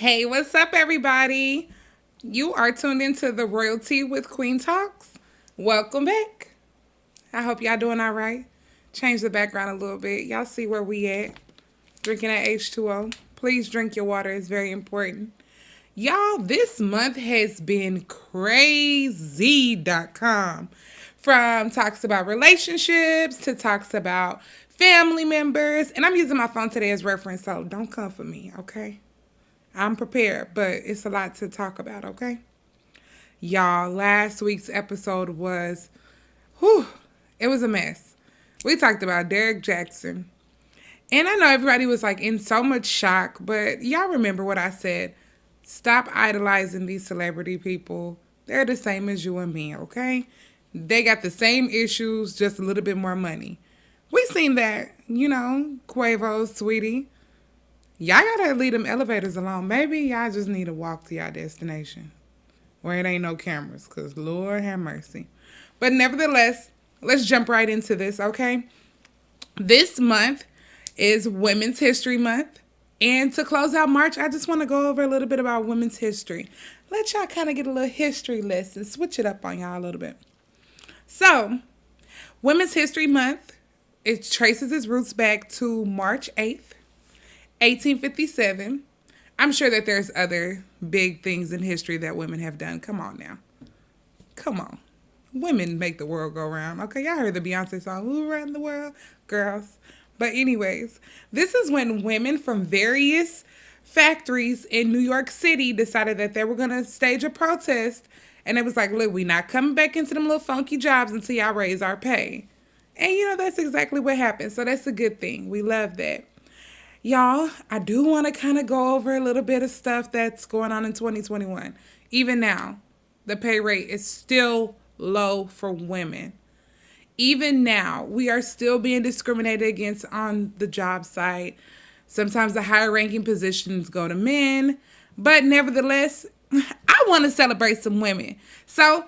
Hey, what's up, everybody? You are tuned into the RoyalTea with Queen Talks. Welcome back. I hope y'all doing all right. Change the background a little bit. Y'all see where we at. Drinking that H2O. Please drink your water. It's very important. Y'all, this month has been crazy.com. From talks about relationships to talks about family members. And I'm using my phone today as reference, so don't come for me, okay? I'm prepared, but it's a lot to talk about, okay? Y'all, last week's episode was, it was a mess. We talked about Derek Jackson. And I know everybody was like in so much shock, but y'all remember what I said. Stop idolizing these celebrity people. They're the same as you and me, okay? They got the same issues, just a little bit more money. We seen that, Quavo, Sweetie. Y'all gotta leave them elevators alone. Maybe y'all just need to walk to y'all destination where it ain't no cameras, because Lord have mercy. But nevertheless, let's jump right into this, okay? This month is Women's History Month. And to close out March, I just want to go over a little bit about women's history. Let y'all kind of get a little history lesson. Switch it up on y'all a little bit. So, Women's History Month, it traces its roots back to March 8th, 1857. I'm sure that there's other big things in history that women have done. Come on now. Come on. Women make the world go round. Okay, y'all heard the Beyonce song, Who Run the World? Girls. But anyways, this is when women from various factories in New York City decided that they were going to stage a protest. And it was like, look, we not coming back into them little funky jobs until y'all raise our pay. And that's exactly what happened. So that's a good thing. We love that. Y'all, I do want to kind of go over a little bit of stuff that's going on in 2021. Even now, the pay rate is still low for women. Even now, we are still being discriminated against on the job site. Sometimes the higher ranking positions go to men. But nevertheless, I want to celebrate some women. So,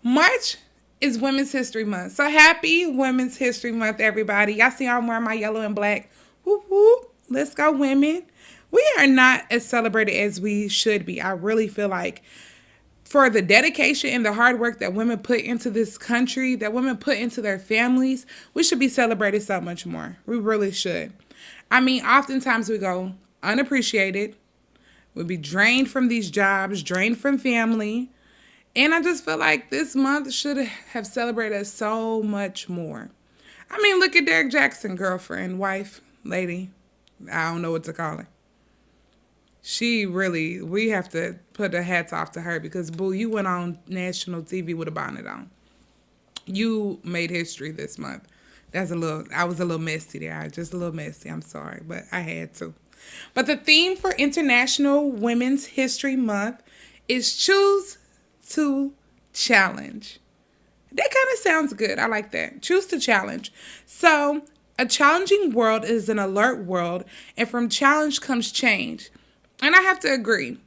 March is Women's History Month. So, happy Women's History Month, everybody. Y'all see I'm wearing my yellow and black. Whoop, whoop. Let's go, women. We are not as celebrated as we should be. I really feel like for the dedication and the hard work that women put into this country, that women put into their families, we should be celebrated so much more. We really should. I mean, oftentimes we go unappreciated. We'll be drained from these jobs, drained from family. And I just feel like this month should have celebrated us so much more. I mean, look at Derek Jackson, girlfriend, wife, lady. I don't know what to call her. We have to put the hats off to her because, boo, you went on national TV with a bonnet on. You made history this month. I was a little messy there. Just a little messy. I'm sorry, but I had to. But the theme for International Women's History Month is Choose to Challenge. That kind of sounds good. I like that. Choose to challenge. So, a challenging world is an alert world, and from challenge comes change. And I have to agree.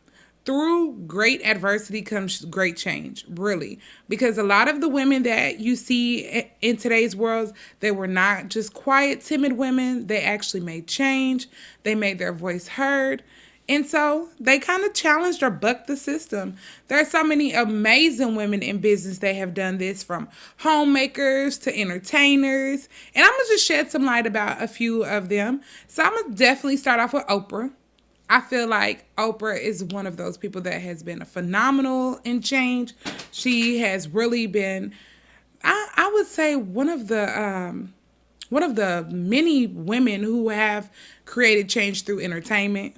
Through great adversity comes great change, really. Because a lot of the women that you see in today's world, they were not just quiet, timid women. They actually made change. They made their voice heard. And so they kind of challenged or bucked the system. There are so many amazing women in business that have done this, from homemakers to entertainers. And I'm going to just shed some light about a few of them. So I'm going to definitely start off with Oprah. I feel like Oprah is one of those people that has been phenomenal in change. She has really been, I would say, one of the many women who have created change through entertainment,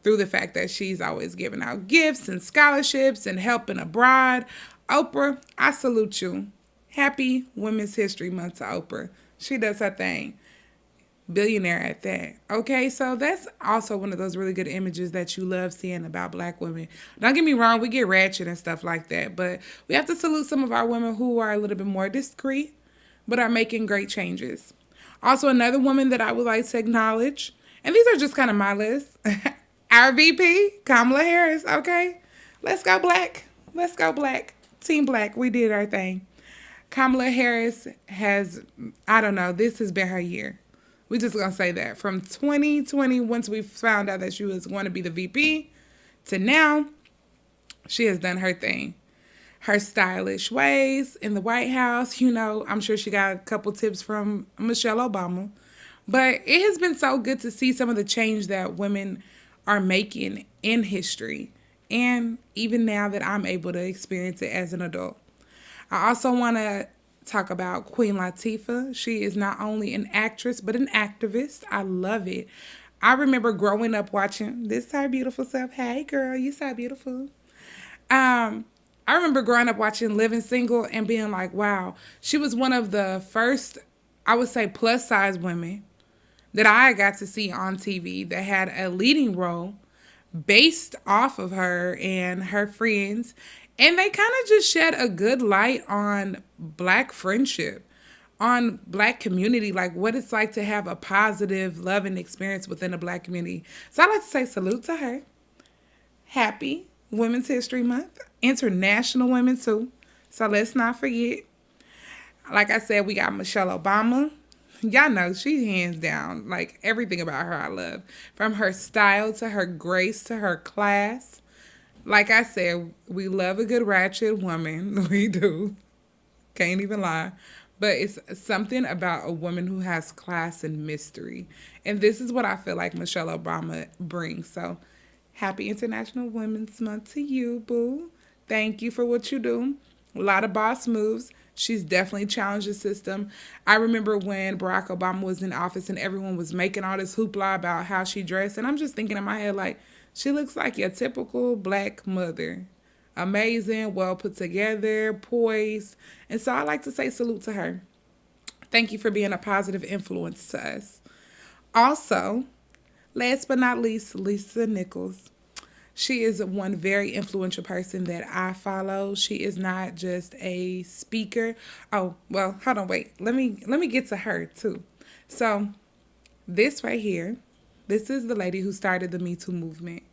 through the fact that she's always giving out gifts and scholarships and helping abroad. Oprah, I salute you. Happy Women's History Month to Oprah. She does her thing. Billionaire at that. Okay, so that's also one of those really good images that you love seeing about Black women. Don't get me wrong, we get ratchet and stuff like that, but we have to salute some of our women who are a little bit more discreet, but are making great changes. Also, another woman that I would like to acknowledge, and these are just kind of my list, our VP, Kamala Harris, okay? Let's go Black. Let's go Black. Team Black, we did our thing. Kamala Harris has, I don't know, this has been her year. We just gonna say that from 2020, once we found out that she was going to be the VP, to now, she has done her thing. Her stylish ways in the White House, I'm sure she got a couple tips from Michelle Obama. But it has been so good to see some of the change that women are making in history. And even now that I'm able to experience it as an adult. I also want to talk about Queen Latifah. She is not only an actress, but an activist. I love it. I remember growing up watching this her beautiful self. Hey girl, you so beautiful. I remember growing up watching Living Single and being like, wow, she was one of the first, I would say, plus size women that I got to see on TV that had a leading role based off of her and her friends. And they kind of just shed a good light on Black friendship, on Black community, like what it's like to have a positive, loving experience within a Black community. So I'd like to say salute to her. Happy Women's History Month. International Women too. So let's not forget. Like I said, we got Michelle Obama. Y'all know she's hands down. Like everything about her I love. From her style to her grace to her class. Like I said, we love a good ratchet woman. We do. Can't even lie. But it's something about a woman who has class and mystery. And this is what I feel like Michelle Obama brings. So happy International Women's Month to you, boo. Thank you for what you do. A lot of boss moves. She's definitely challenged the system. I remember when Barack Obama was in office and everyone was making all this hoopla about how she dressed. And I'm just thinking in my head, like, she looks like your typical Black mother. Amazing, well put together, poised. And so I like to say salute to her. Thank you for being a positive influence to us. Also, last but not least, Lisa Nichols. She is one very influential person that I follow. She is not just a speaker. Oh, well, hold on, wait. Let me get to her too. So, this right here, this is the lady who started the Me Too movement.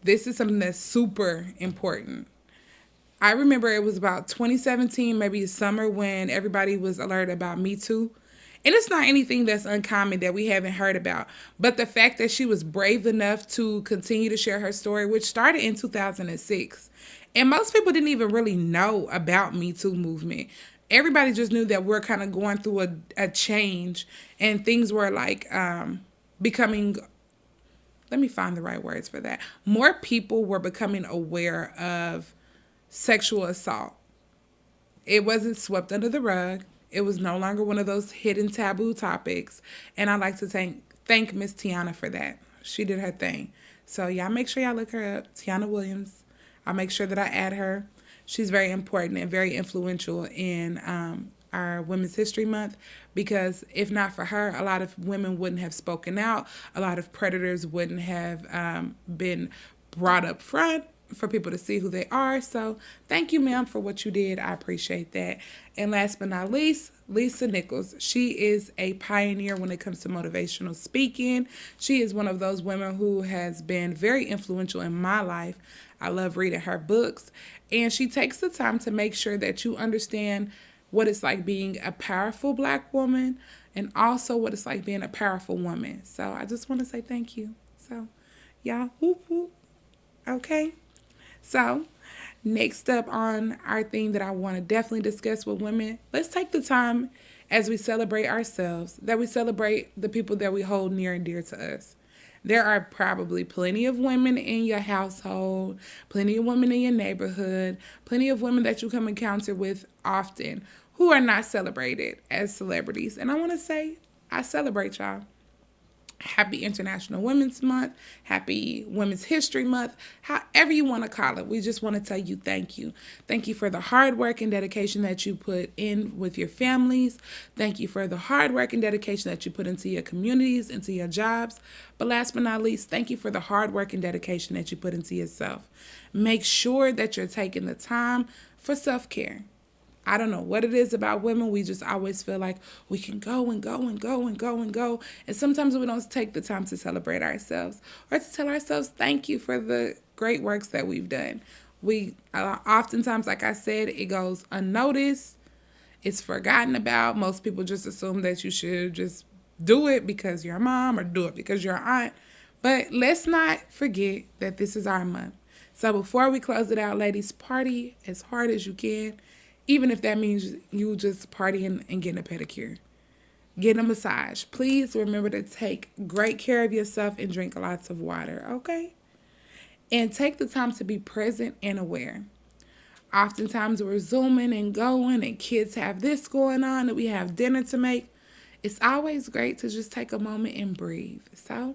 This is something that's super important. I remember it was about 2017, maybe summer, when everybody was alerted about Me Too. And it's not anything that's uncommon that we haven't heard about. But the fact that she was brave enough to continue to share her story, which started in 2006. And most people didn't even really know about Me Too movement. Everybody just knew that we're kind of going through a change. And things were like becoming, let me find the right words for that. More people were becoming aware of sexual assault. It wasn't swept under the rug. It was no longer one of those hidden taboo topics. And I'd like to thank Miss Tiana for that. She did her thing. So y'all make sure y'all look her up. Tiana Williams. I'll make sure that I add her. She's very important and very influential in our Women's History Month, because if not for her, a lot of women wouldn't have spoken out. A lot of predators wouldn't have been brought up front for people to see who they are. So thank you, ma'am, for what you did. I appreciate that. And last but not least, Lisa Nichols. She is a pioneer when it comes to motivational speaking. She is one of those women who has been very influential in my life. I love reading her books. And she takes the time to make sure that you understand what it's like being a powerful Black woman and also what it's like being a powerful woman. So I just want to say thank you. So y'all, whoop, whoop. Okay. So, next up on our thing that I want to definitely discuss with women, let's take the time as we celebrate ourselves, that we celebrate the people that we hold near and dear to us. There are probably plenty of women in your household, plenty of women in your neighborhood, plenty of women that you come encounter with often who are not celebrated as celebrities. And I want to say, I celebrate y'all. Happy International Women's Month, happy Women's History Month, however you want to call it. We just want to tell you thank you. Thank you for the hard work and dedication that you put in with your families. Thank you for the hard work and dedication that you put into your communities, into your jobs. But last but not least, thank you for the hard work and dedication that you put into yourself. Make sure that you're taking the time for self-care. I don't know what it is about women. We just always feel like we can go and go and go and go and go. And sometimes we don't take the time to celebrate ourselves or to tell ourselves thank you for the great works that we've done. We oftentimes, like I said, it goes unnoticed. It's forgotten about. Most people just assume that you should just do it because you're a mom or do it because you're an aunt. But let's not forget that this is our month. So before we close it out, ladies, party as hard as you can, even if that means you just partying and getting a pedicure. Get a massage. Please remember to take great care of yourself and drink lots of water, okay? And take the time to be present and aware. Oftentimes we're zooming and going and kids have this going on and we have dinner to make. It's always great to just take a moment and breathe. So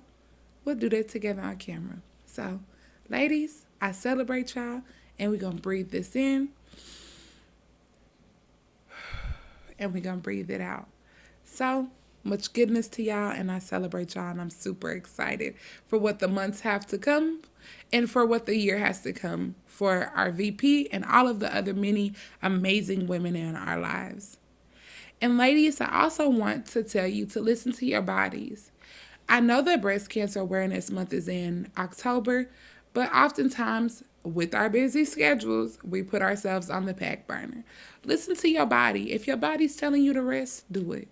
we'll do that together on camera. So ladies, I celebrate y'all and we're going to breathe this in and we're going to breathe it out. So much goodness to y'all and I celebrate y'all and I'm super excited for what the months have to come and for what the year has to come for our VP and all of the other many amazing women in our lives. And ladies, I also want to tell you to listen to your bodies. I know that Breast Cancer Awareness Month is in October, but oftentimes with our busy schedules, we put ourselves on the back burner. Listen to your body. If your body's telling you to rest, do it.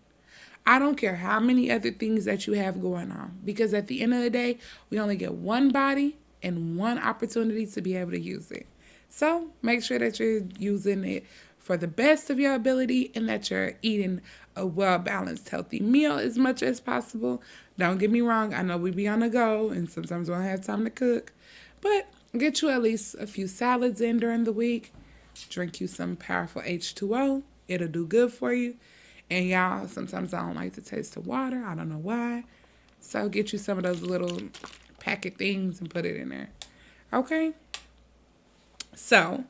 I don't care how many other things that you have going on, because at the end of the day, we only get one body and one opportunity to be able to use it. So make sure that you're using it for the best of your ability and that you're eating a well-balanced, healthy meal as much as possible. Don't get me wrong. I know we be on the go and sometimes we don't have time to cook, but get you at least a few salads in during the week. Drink you some powerful H2O. It'll do good for you. And y'all, sometimes I don't like the taste of water. I don't know why. So get you some of those little packet things and put it in there. Okay? So,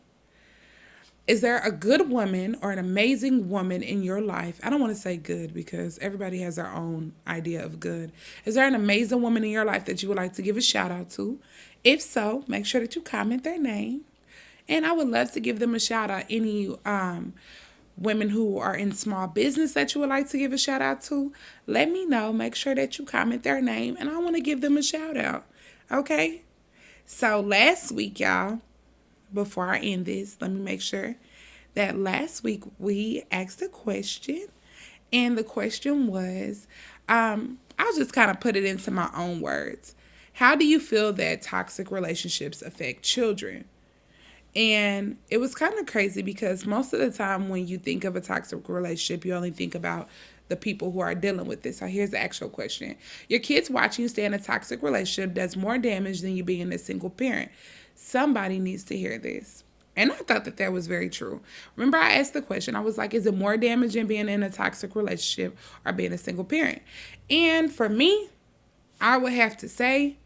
is there a good woman or an amazing woman in your life? I don't want to say good because everybody has their own idea of good. Is there an amazing woman in your life that you would like to give a shout out to? If so, make sure that you comment their name. And I would love to give them a shout out. Any women who are in small business that you would like to give a shout out to, let me know. Make sure that you comment their name and I want to give them a shout out. Okay? So last week, y'all, before I end this, let me make sure that last week we asked a question and the question was, I'll just kind of put it into my own words. How do you feel that toxic relationships affect children? And it was kind of crazy because most of the time when you think of a toxic relationship, you only think about the people who are dealing with this. So here's the actual question. Your kids watching you stay in a toxic relationship does more damage than you being a single parent. Somebody needs to hear this. And I thought that was very true. Remember, I asked the question. I was like, is it more damaging being in a toxic relationship or being a single parent? And for me, I would have to say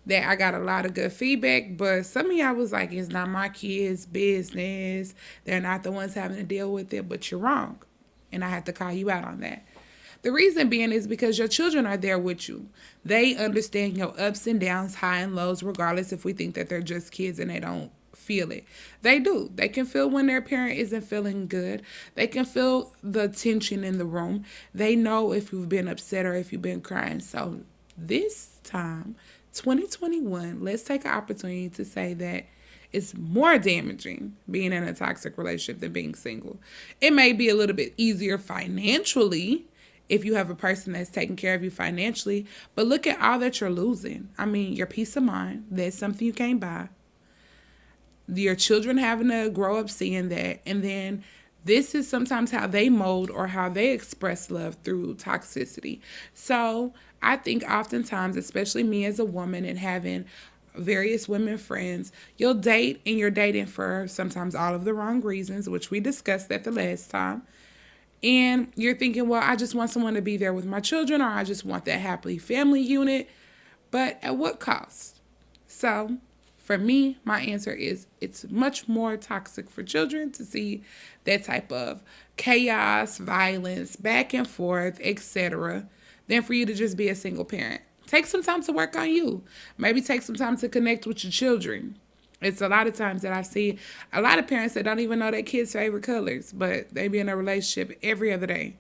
that I got a lot of good feedback, but some of y'all was like, it's not my kids' business. They're not the ones having to deal with it, but you're wrong. And I have to call you out on that. The reason being is because your children are there with you. They understand your ups and downs, high and lows, regardless if we think that they're just kids and they don't feel it. They do. They can feel when their parent isn't feeling good. They can feel the tension in the room. They know if you've been upset or if you've been crying. So this time, 2021, let's take an opportunity to say that it's more damaging being in a toxic relationship than being single. It may be a little bit easier financially if you have a person that's taking care of you financially, but look at all that you're losing. I mean, your peace of mind, that's something you can't buy. Your children having to grow up seeing that, and then this is sometimes how they mold or how they express love through toxicity. So I think oftentimes, especially me as a woman and having various women friends, you'll date and you're dating for sometimes all of the wrong reasons, which we discussed that the last time. And you're thinking, well, I just want someone to be there with my children, or I just want that happily family unit. But at what cost? So for me, my answer is it's much more toxic for children to see that type of chaos, violence, back and forth, etc., than for you to just be a single parent. Take some time to work on you. Maybe take some time to connect with your children. It's a lot of times that I see a lot of parents that don't even know their kids' favorite colors, but they be in a relationship every other day.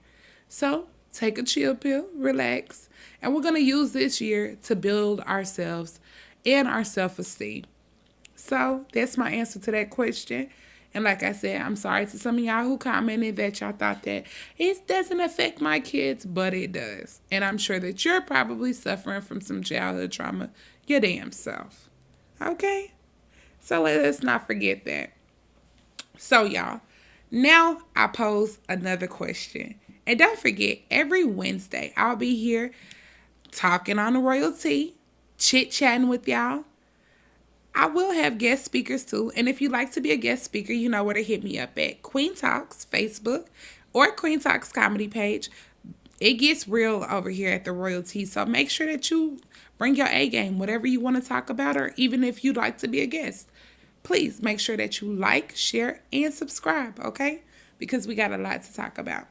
So take a chill pill, relax, and we're going to use this year to build ourselves and our self-esteem. So that's my answer to that question. And like I said, I'm sorry to some of y'all who commented that y'all thought that it doesn't affect my kids, but it does. And I'm sure that you're probably suffering from some childhood trauma your damn self. Okay? So let's not forget that. So y'all, now I pose another question. And don't forget, every Wednesday I'll be here talking on the RoyalTea, chit-chatting with y'all. I will have guest speakers too. And if you'd like to be a guest speaker, you know where to hit me up at Queen Talks Facebook or Queentalkscomedy page. It gets real over here at the RoyalTea. So make sure that you bring your A game, whatever you want to talk about, or even if you'd like to be a guest. Please make sure that you like, share, and subscribe, okay? Because we got a lot to talk about.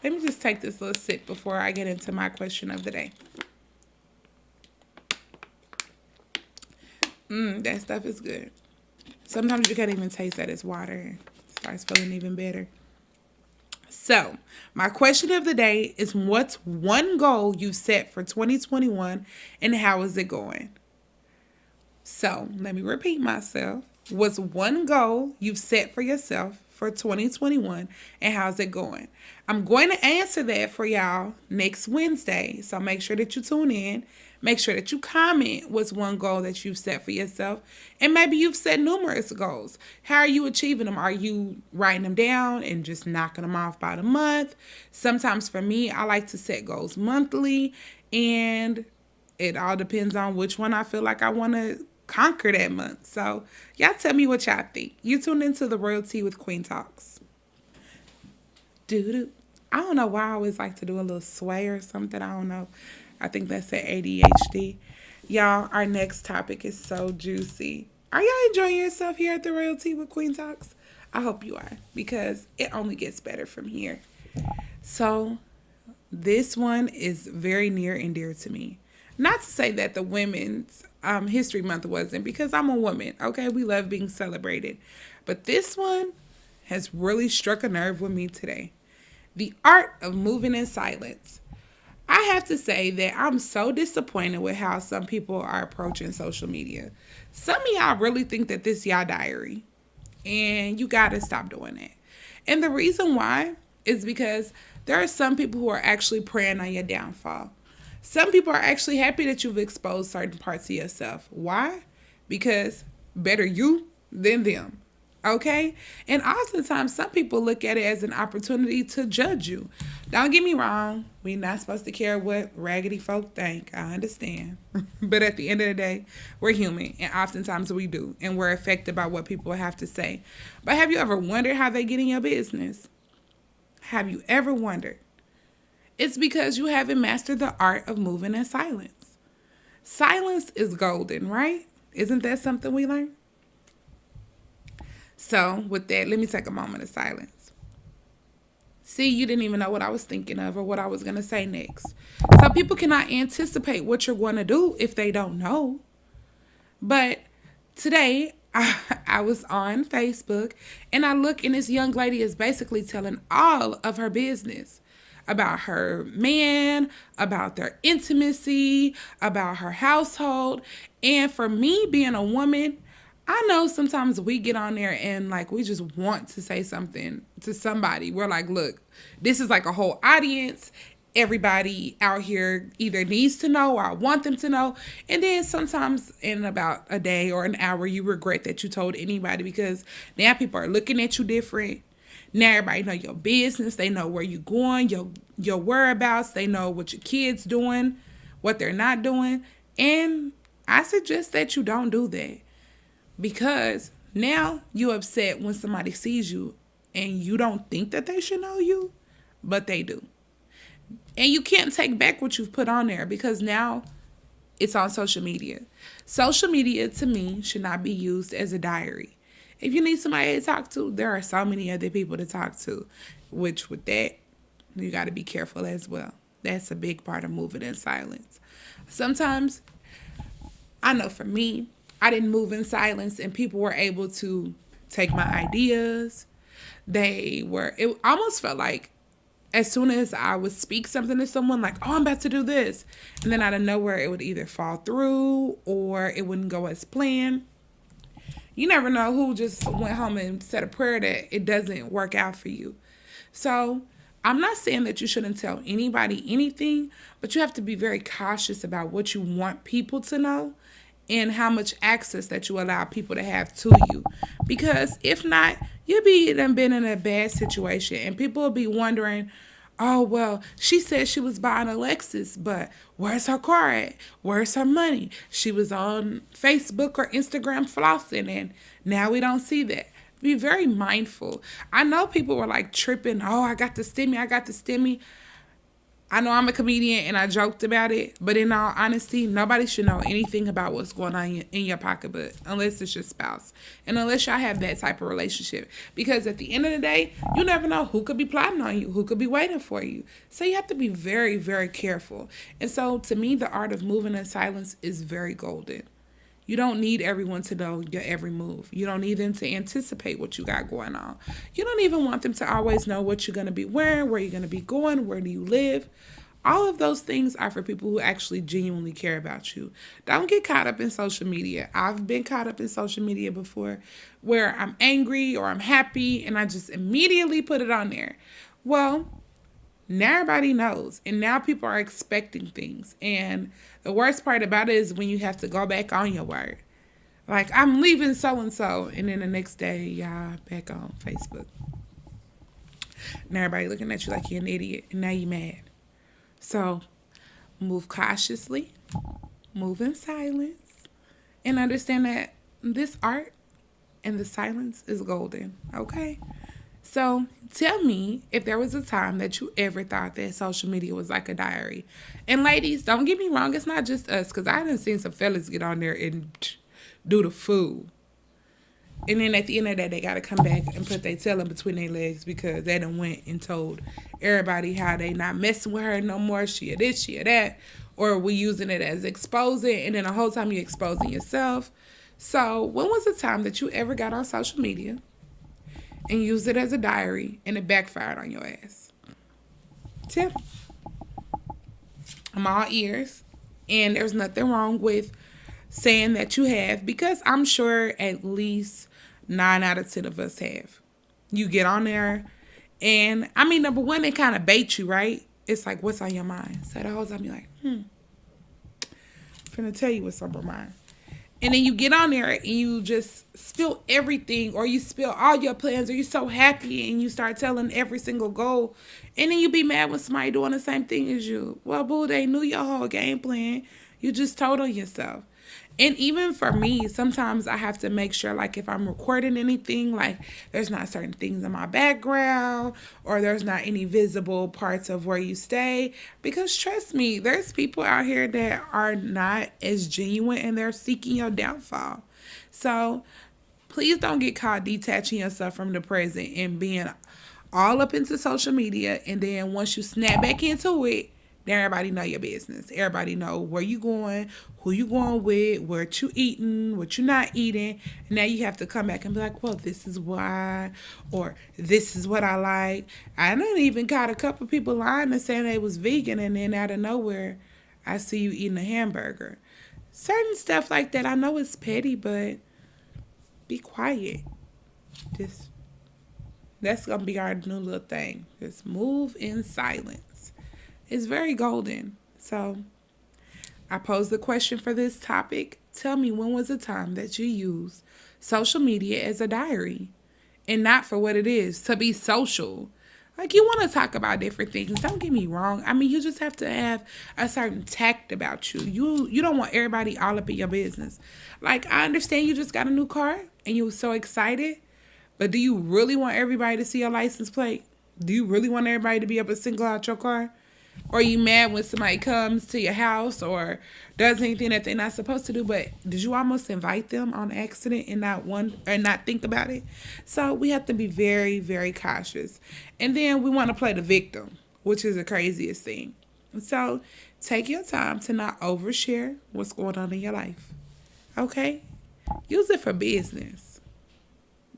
Let me just take this little sip before I get into my question of the day. That stuff is good. Sometimes you can't even taste that it's water. It starts feeling even better. So, my question of the day is, what's one goal you set for 2021 and how is it going? So, let me repeat myself. What's one goal you've set for yourself for 2021 and how's it going? I'm going to answer that for y'all next Wednesday. So make sure that you tune in. Make sure that you comment what's one goal that you've set for yourself. And maybe you've set numerous goals. How are you achieving them? Are you writing them down and just knocking them off by the month? Sometimes for me, I like to set goals monthly. And it all depends on which one I feel like I want to conquer that month. So y'all tell me what y'all think. You tuned into the RoyalTea with Queen Talks. Doo-doo. I don't know why I always like to do a little sway or something. I don't know. I think that's the ADHD. Y'all, our next topic is so juicy. Are y'all enjoying yourself here at the RoyalTea with Queen Talks? I hope you are, because it only gets better from here. So this one is very near and dear to me. Not to say that the Women's History Month wasn't, because I'm a woman, okay? We love being celebrated. But this one has really struck a nerve with me today. The art of moving in silence. I have to say that I'm so disappointed with how some people are approaching social media. Some of y'all really think that this y'all diary. And you got to stop doing that. And the reason why is because there are some people who are actually preying on your downfall. Some people are actually happy that you've exposed certain parts of yourself. Why? Because better you than them. Okay? And oftentimes, some people look at it as an opportunity to judge you. Don't get me wrong. We're not supposed to care what raggedy folk think. I understand. But at the end of the day, we're human. And oftentimes we do. And we're affected by what people have to say. But have you ever wondered how they get in your business? Have you ever wondered? It's because you haven't mastered the art of moving in silence. Silence is golden, right? Isn't that something we learned? So with that, let me take a moment of silence. See, you didn't even know what I was thinking of or what I was going to say next. So people cannot anticipate what you're going to do if they don't know. But today, I was on Facebook and I look and this young lady is basically telling all of her business about her man, about their intimacy, about her household. And for me being a woman, I know sometimes we get on there and like we just want to say something to somebody. We're like, look, this is like a whole audience. Everybody out here either needs to know or I want them to know. And then sometimes in about a day or an hour, you regret that you told anybody because now people are looking at you different. Now everybody know your business. They know where you're going, your whereabouts. They know what your kids doing, what they're not doing. And I suggest that you don't do that. Because now you're upset when somebody sees you and you don't think that they should know you, but they do. And you can't take back what you've put on there because now it's on social media. Social media, to me, should not be used as a diary. If you need somebody to talk to, there are so many other people to talk to, which with that, you got to be careful as well. That's a big part of moving in silence. Sometimes, I know for me, I didn't move in silence and people were able to take my ideas. It almost felt like as soon as I would speak something to someone like, oh, I'm about to do this. And then out of nowhere, it would either fall through or it wouldn't go as planned. You never know who just went home and said a prayer that it doesn't work out for you. So I'm not saying that you shouldn't tell anybody anything, but you have to be very cautious about what you want people to know and how much access that you allow people to have to you. Because if not, you'll be done been in a bad situation and people will be wondering, oh, well, she said she was buying a Lexus, but where's her car at? Where's her money? She was on Facebook or Instagram flossing, and now we don't see that. Be very mindful. I know people were like tripping. Oh, I got the stimmy. I got the stimmy. I know I'm a comedian and I joked about it, but in all honesty, nobody should know anything about what's going on in your pocketbook unless it's your spouse and unless y'all have that type of relationship. Because at the end of the day, you never know who could be plotting on you, who could be waiting for you. So you have to be very, very careful. And so to me, the art of moving in silence is very golden. You don't need everyone to know your every move. You don't need them to anticipate what you got going on. You don't even want them to always know what you're going to be wearing, where you're going to be going, where do you live. All of those things are for people who actually genuinely care about you. Don't get caught up in social media. I've been caught up in social media before where I'm angry or I'm happy and I just immediately put it on there. Well, now everybody knows, and now people are expecting things. And the worst part about it is when you have to go back on your word. Like, I'm leaving so-and-so, and then the next day, y'all back on Facebook. Now everybody looking at you like you're an idiot, and now you're mad. So, move cautiously, move in silence, and understand that this art and the silence is golden, okay? So tell me if there was a time that you ever thought that social media was like a diary. And ladies, don't get me wrong, it's not just us, because I done seen some fellas get on there and do the fool. And then at the end of that, they got to come back and put their tail in between their legs because they done went and told everybody how they not messing with her no more. She or this, she or that. Or we using it as exposing, and then the whole time you're exposing yourself. So when was the time that you ever got on social media and used it as a diary and it backfired on your ass? Tip. I'm all ears. And there's nothing wrong with saying that you have, because I'm sure at least 9 out of 10 of us have. You get on there and, I mean, number one, they kind of bait you, right? It's like, what's on your mind? So the whole time you're like, I'm finna tell you what's on my mind. And then you get on there and you just spill everything, or you spill all your plans, or you're so happy and you start telling every single goal. And then you be mad when somebody doing the same thing as you. Well, boo, they knew your whole game plan. You just told on yourself. And even for me, sometimes I have to make sure, like, if I'm recording anything, like, there's not certain things in my background, or there's not any visible parts of where you stay. Because trust me, there's people out here that are not as genuine and they're seeking your downfall. So please don't get caught detaching yourself from the present and being all up into social media. And then once you snap back into it, then everybody know your business. Everybody know where you going, who you going with, what you eating, what you not eating. And now you have to come back and be like, well, this is why, or this is what I like. I done even got a couple people lying and saying they was vegan, and then out of nowhere, I see you eating a hamburger. Certain stuff like that, I know it's petty, but be quiet. That's going to be our new little thing. Just move in silence. It's very golden. So I posed the question for this topic. Tell me, when was the time that you used social media as a diary and not for what it is, to be social? Like, you want to talk about different things. Don't get me wrong. I mean, you just have to have a certain tact about you. You don't want everybody all up in your business. Like, I understand you just got a new car and you were so excited, but do you really want everybody to see your license plate? Do you really want everybody to be able to single out your car? Or are you mad when somebody comes to your house or does anything that they're not supposed to do, but did you almost invite them on accident and not think about it? So we have to be very, very cautious. And then we want to play the victim, which is the craziest thing. And so take your time to not overshare what's going on in your life. Okay? Use it for business.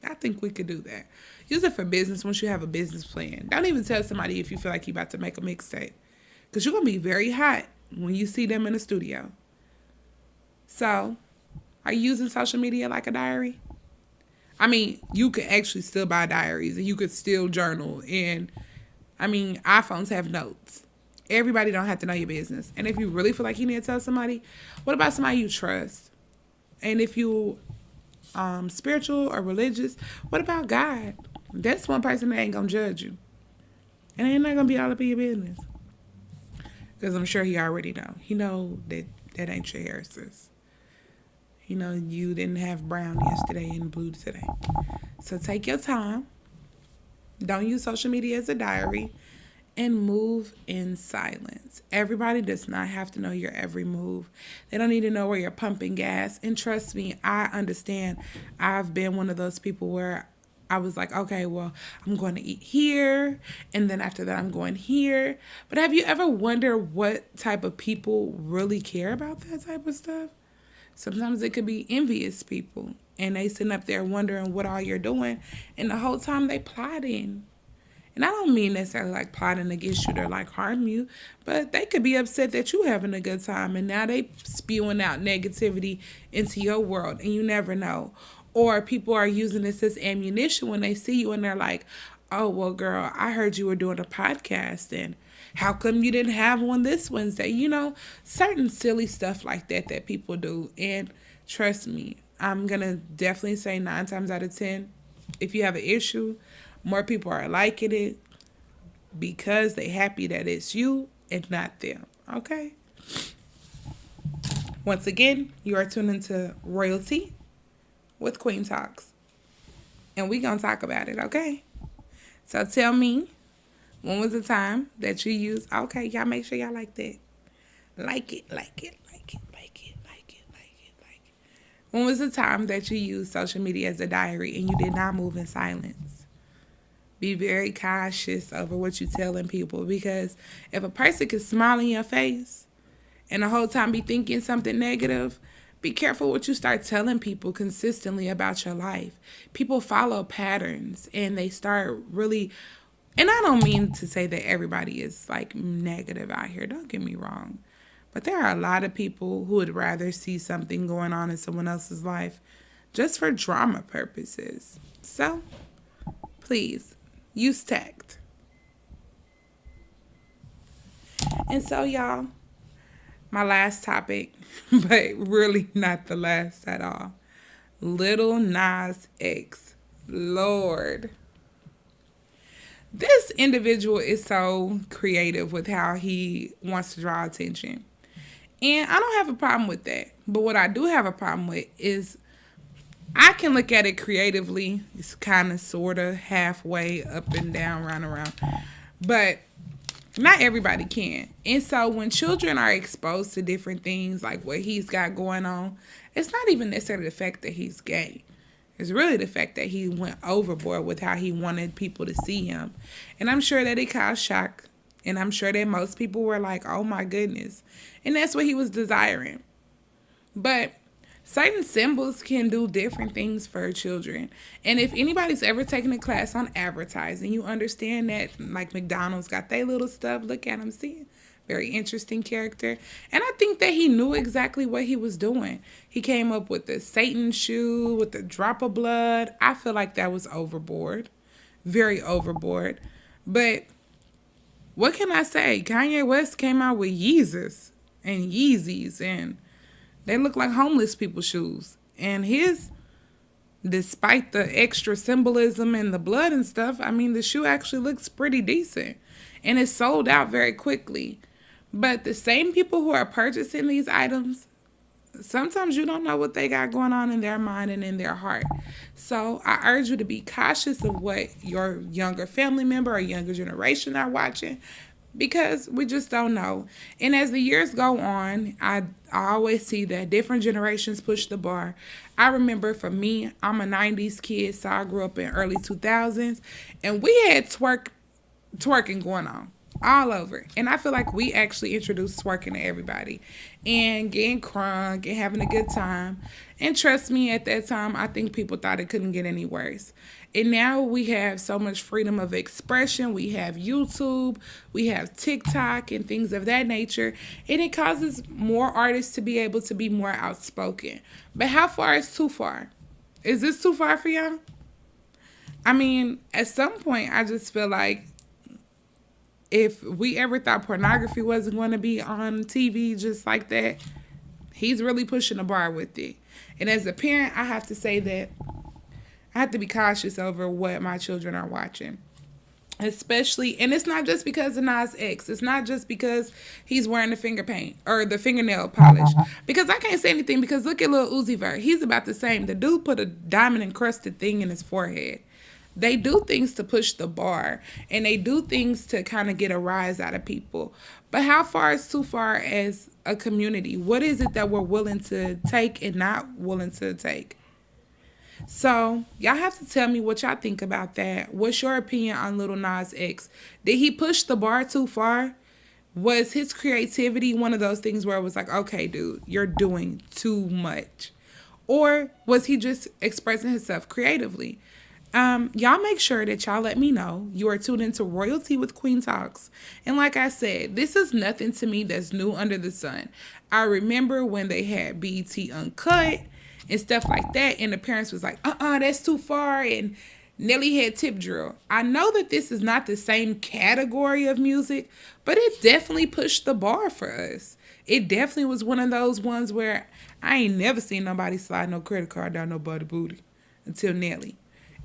I think we could do that. Use it for business once you have a business plan. Don't even tell somebody if you feel like you're about to make a mixtape, because you're going to be very hot when you see them in the studio. So, are you using social media like a diary? I mean, you could actually still buy diaries and you could still journal. And I mean, iPhones have notes. Everybody don't have to know your business. And if you really feel like you need to tell somebody, what about somebody you trust? And if you spiritual or religious, what about God? That's one person that ain't gonna judge you. And ain't not gonna be all up in your business. Because I'm sure he already know. He know that that ain't your hair, sis. He know you didn't have brown yesterday and blue today. So take your time. Don't use social media as a diary. And move in silence. Everybody does not have to know your every move. They don't need to know where you're pumping gas. And trust me, I understand. I've been one of those people where I was like, okay, well, I'm going to eat here. And then after that, I'm going here. But have you ever wondered what type of people really care about that type of stuff? Sometimes it could be envious people. And they sitting up there wondering what all you're doing. And the whole time they plotting. And I don't mean necessarily like plotting against you to like harm you, but they could be upset that you having a good time and now they spewing out negativity into your world and you never know. Or people are using this as ammunition when they see you and they're like, oh, well, girl, I heard you were doing a podcast and how come you didn't have one this Wednesday? You know, certain silly stuff like that that people do. And trust me, I'm going to definitely say 9 times out of 10, if you have an issue, more people are liking it because they happy that it's you and not them. Okay? Once again, you are tuned into RoyalTea with Queen Talks. And we gonna talk about it, okay? So tell me, when was the time that you used, okay, y'all make sure y'all like that. Like it. When was the time that you used social media as a diary and you did not move in silence? Be very cautious over what you're telling people because if a person can smile in your face and the whole time be thinking something negative, be careful what you start telling people consistently about your life. People follow patterns and they start really, and I don't mean to say that everybody is like negative out here. Don't get me wrong. But there are a lot of people who would rather see something going on in someone else's life just for drama purposes. So, please. Use tact. And so, y'all, my last topic, but really not the last at all. Lil Nas X. Lord. This individual is so creative with how he wants to draw attention. And I don't have a problem with that. But what I do have a problem with is I can look at it creatively. It's kind of, sort of, halfway, up and down, round and round. But not everybody can. And so when children are exposed to different things, like what he's got going on, it's not even necessarily the fact that he's gay. It's really the fact that he went overboard with how he wanted people to see him. And I'm sure that it caused shock. And I'm sure that most people were like, oh my goodness. And that's what he was desiring. But certain symbols can do different things for children. And if anybody's ever taken a class on advertising, you understand that, like McDonald's got their little stuff. Look at him, see? Very interesting character. And I think that he knew exactly what he was doing. He came up with the Satan shoe, with the drop of blood. I feel like that was overboard. Very overboard. But what can I say? Kanye West came out with Yeezus and Yeezys, and they look like homeless people's shoes. And his, despite the extra symbolism and the blood and stuff, I mean, the shoe actually looks pretty decent. And it's sold out very quickly. But the same people who are purchasing these items, sometimes you don't know what they got going on in their mind and in their heart. So I urge you to be cautious of what your younger family member or younger generation are watching, because we just don't know. And as the years go on, I always see that different generations push the bar. I remember for me, I'm a 90s kid, so I grew up in early 2000s, and we had twerking going on all over. And I feel like we actually introduced twerking to everybody and getting crunk and having a good time. And trust me, at that time, I think people thought it couldn't get any worse. And now we have so much freedom of expression. We have YouTube, we have TikTok and things of that nature. And it causes more artists to be able to be more outspoken. But how far is too far? Is this too far for y'all? I mean, at some point, I just feel like if we ever thought pornography wasn't going to be on TV just like that, he's really pushing the bar with it. And as a parent, I have to say that I have to be cautious over what my children are watching. Especially, and it's not just because of Nas X. It's not just because he's wearing the finger paint or the fingernail polish. Because I can't say anything because look at Lil Uzi Vert. He's about the same. The dude put a diamond encrusted thing in his forehead. They do things to push the bar, and they do things to kind of get a rise out of people. But how far is too far as a community? What is it that we're willing to take and not willing to take? So, y'all have to tell me what y'all think about that. What's your opinion on Lil Nas X? Did he push the bar too far? Was his creativity one of those things where it was like, okay, dude, you're doing too much? Or was he just expressing himself creatively? Y'all make sure that y'all let me know. You are tuned into Royalty with Queen Talks. And like I said, this is nothing to me that's new under the sun. I remember when they had BET Uncut and stuff like that, and the parents was like, that's too far, and Nelly had Tip Drill. I know that this is not the same category of music, but it definitely pushed the bar for us. It definitely was one of those ones where I ain't never seen nobody slide no credit card down nobody's booty until Nelly.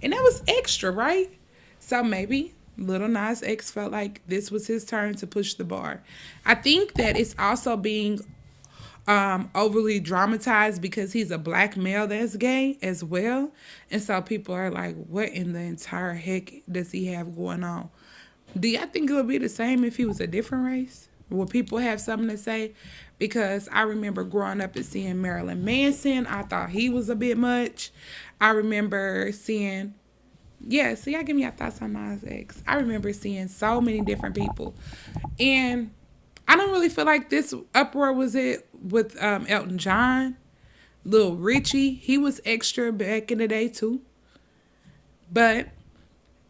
And that was extra, right? So maybe Lil Nas X felt like this was his turn to push the bar. I think that it's also being overly dramatized because he's a black male that's gay as well. And so people are like, what in the entire heck does he have going on? Do y'all think it would be the same if he was a different race? Will people have something to say? Because I remember growing up and seeing Marilyn Manson. I thought he was a bit much. I remember seeing, so y'all give me your thoughts on Nas X. I remember seeing so many different people. And I don't really feel like this uproar was it with Elton John. Lil Richie, he was extra back in the day too. But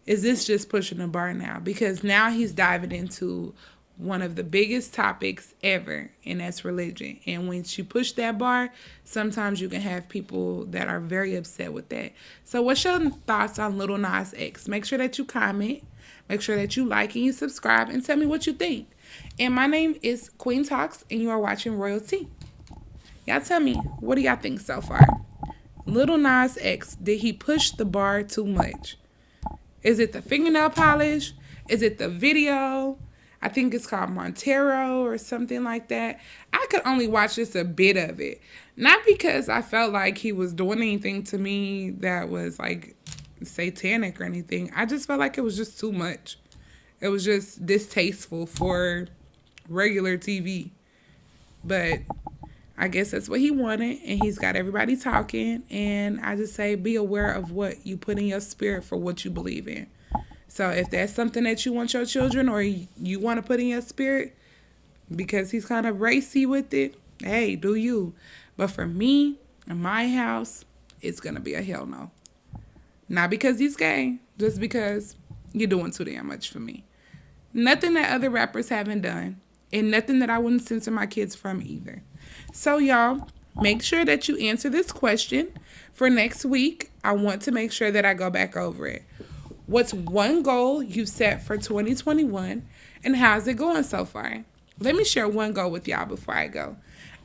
is this just pushing the bar now? Because now he's diving into one of the biggest topics ever, and that's religion. And when you push that bar, sometimes you can have people that are very upset with that. So what's your thoughts on Lil Nas X? Make sure that you comment. Make sure that you like and you subscribe and tell me what you think. And my name is Queen Talks, and you are watching RoyalTea. Y'all tell me, what do y'all think so far? Lil Nas X, did he push the bar too much? Is it the fingernail polish? Is it the video? I think it's called Montero or something like that. I could only watch just a bit of it. Not because I felt like he was doing anything to me that was like satanic or anything. I just felt like it was just too much. It was just distasteful for regular TV. But I guess that's what he wanted, and he's got everybody talking. And I just say be aware of what you put in your spirit for what you believe in. So if that's something that you want your children or you want to put in your spirit, because he's kind of racy with it, hey, do you. But for me, in my house, it's going to be a hell no. Not because he's gay, just because you're doing too damn much for me. Nothing that other rappers haven't done, and nothing that I wouldn't censor my kids from either. So y'all, make sure that you answer this question for next week. I want to make sure that I go back over it. What's one goal you've set for 2021, and how's it going so far? Let me share one goal with y'all before I go.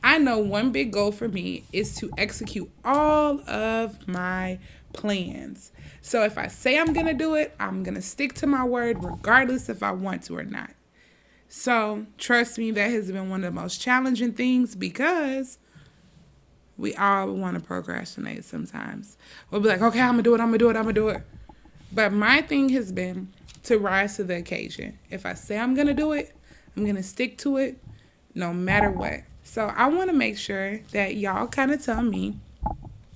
I know one big goal for me is to execute all of my plans. So if I say I'm going to do it, I'm going to stick to my word regardless if I want to or not. So trust me, that has been one of the most challenging things because we all want to procrastinate sometimes. We'll be like, okay, I'm going to do it. But my thing has been to rise to the occasion. If I say I'm going to do it, I'm going to stick to it no matter what. So I want to make sure that y'all kind of tell me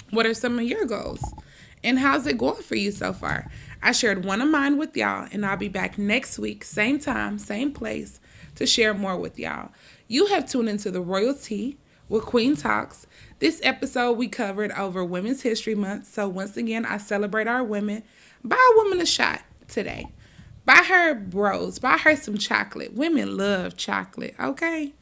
what are some of your goals and how's it going for you so far. I shared one of mine with y'all, and I'll be back next week, same time, same place, to share more with y'all. You have tuned into the RoyalTea with Queen Talks. This episode we covered over Women's History Month. So once again, I celebrate our women. Buy a woman a shot today. Buy her bros. Buy her some chocolate. Women love chocolate, okay?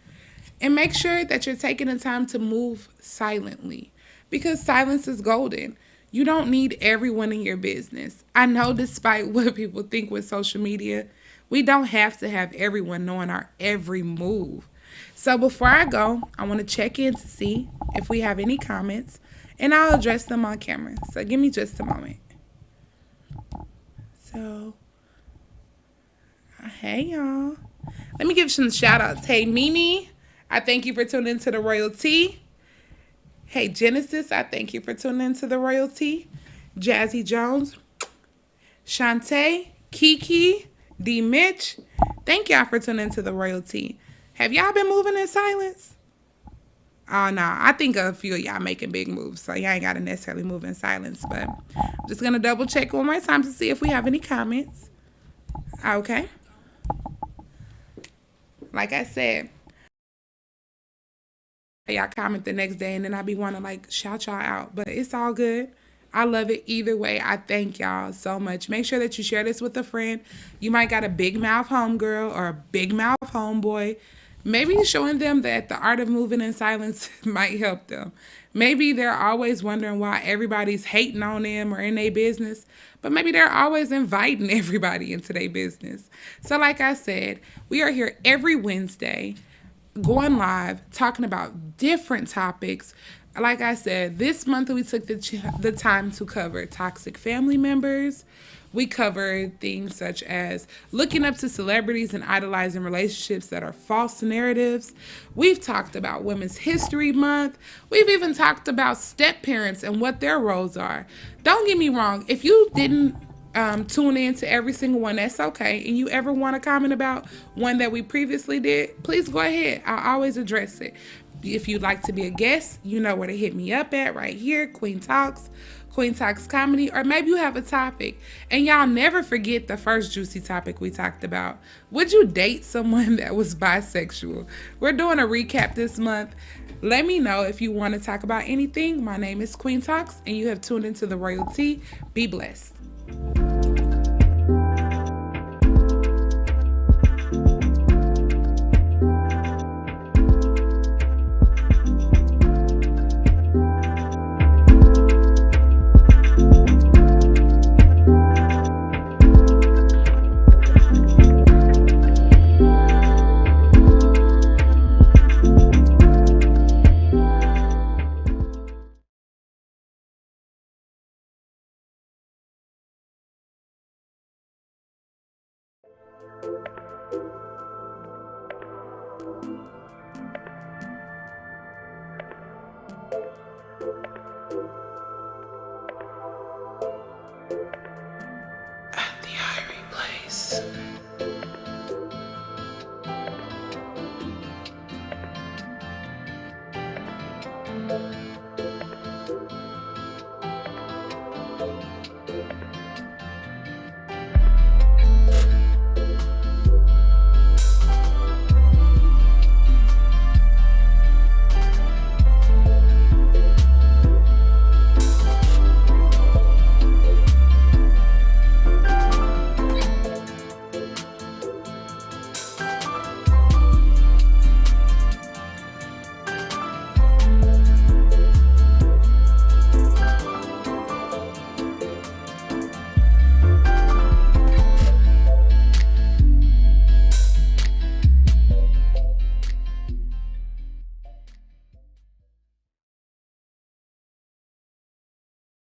And make sure that you're taking the time to move silently, because silence is golden. You don't need everyone in your business. I know despite what people think with social media, we don't have to have everyone knowing our every move. So before I go, I want to check in to see if we have any comments, and I'll address them on camera. So give me just a moment. So, hey y'all. Let me give some shout outs. Hey Mimi, I thank you for tuning into the RoyalTea. Hey Genesis, I thank you for tuning into the RoyalTea. Jazzy Jones, Shantae, Kiki, D Mitch, thank y'all for tuning into the RoyalTea. Have y'all been moving in silence? Oh no, I think a few of y'all making big moves, so y'all ain't gotta necessarily move in silence, but I'm just gonna double check one more time to see if we have any comments. Okay. Like I said, y'all comment the next day and then I be wanting to like shout y'all out, but it's all good. I love it either way. I thank y'all so much. Make sure that you share this with a friend. You might got a big mouth homegirl or a big mouth homeboy. Maybe showing them that the art of moving in silence might help them. Maybe they're always wondering why everybody's hating on them or in their business, but maybe they're always inviting everybody into their business. So like I said, we are here every Wednesday going live, talking about different topics. Like I said, this month we took the time to cover toxic family members. We covered things such as looking up to celebrities and idolizing relationships that are false narratives. We've talked about Women's History Month. We've even talked about step parents and what their roles are. Don't get me wrong, if you didn't tune in to every single one, that's okay. And you ever want to comment about one that we previously did, please go ahead. I'll always address it. If you'd like to be a guest, you know where to hit me up at right here, Queen Talks, Queentalkscomedy, or maybe you have a topic. And y'all never forget the first juicy topic we talked about. Would you date someone that was bisexual? We're doing a recap this month. Let me know if you want to talk about anything. My name is Queen Talks, and you have tuned into the RoyalTea. Be blessed.